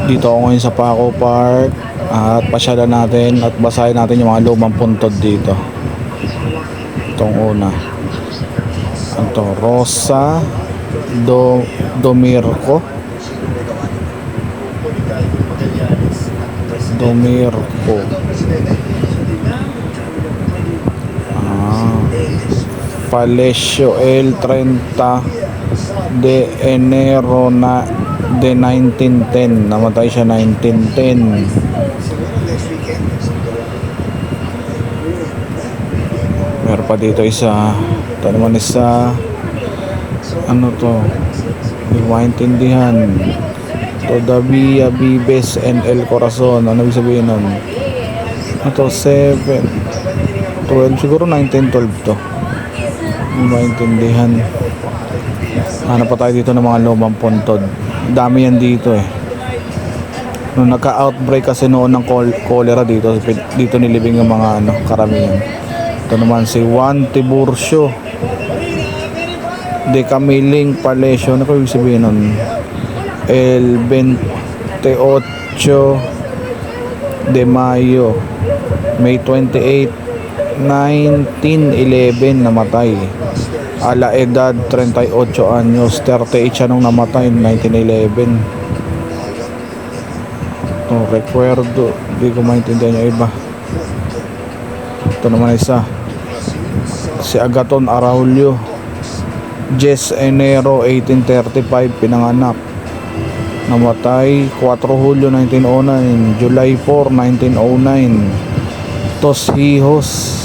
Dito ako ngayon sa Paco Park at pasyalan natin at basahin natin yung mga lumang puntod dito. Itong una. Ito, Rosa Domirco. Palacio el 30 de enero de 1910. Namatay siya 1910. Meron pa dito isa. Ito naman isa. Ano to? Hindi ko maintindihan. Todavía Vives en el Corazon. Ano ibig sabihin nun? Ito 12 siguro 1912 to. Hindi maintindihan. Hanap pa tayo dito ng mga lumang puntod. Dami yan dito eh. Nung nagka-outbreak kasi noon ng cholera dito nilibing yung mga karamihan. Ito naman si Juan Tiburcio de Camiling Palacio. Ano ko ibig sabihin nun? El 28 de Mayo, May 28, 1911 namatay. A la edad 38 anyos. 38 siya nung namatay 1911. Ito, recuerdo. Hindi ko maintindihan yung iba. Ito naman isa. Si Agaton Araulio. 10 Enero 1835 pinanganak. Namatay 4 Hulyo 1909, July 4, 1909. Dos Hijos.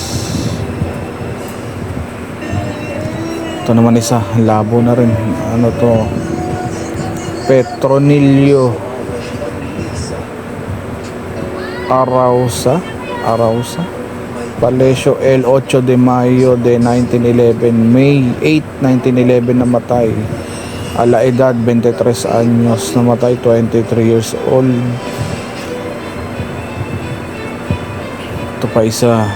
Ito naman isa, labo na rin. Ano to? Petronilio Arauza. Palacio el 8 de Mayo de 1911, May 8, 1911 namatay. A la edad 23 anyos, namatay 23 years old. Ito pa isa.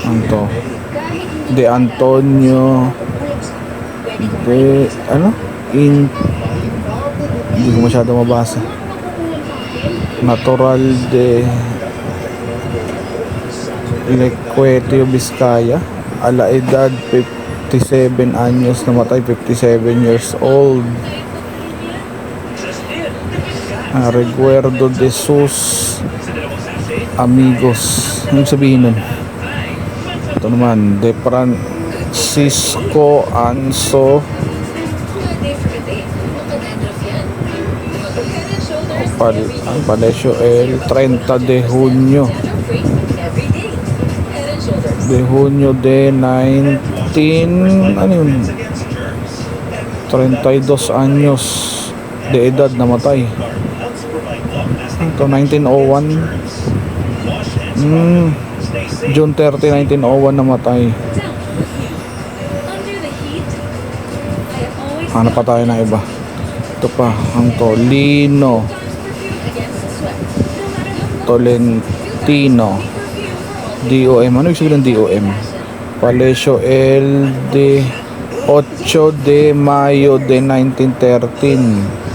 Ano de Antonio de hindi ko masyado mabasa. Natural de Lecuetio Vizcaya. A la edad 57 anyos, namatay 57 years old. Recuerdo de sus amigos. Ano sabihin nun? Ito naman, de Francisco Anso Palacio el 30 de Junio de 19 ano yun, 32 anyos de edad namatay. Ito 1901. June 30, 1901 namatay. Hanap pa tayo ng iba. Ito pa, ang Tolentino DOM. Ano ibig sabihin ng DOM? Palacio el de 8 de Mayo de 1913.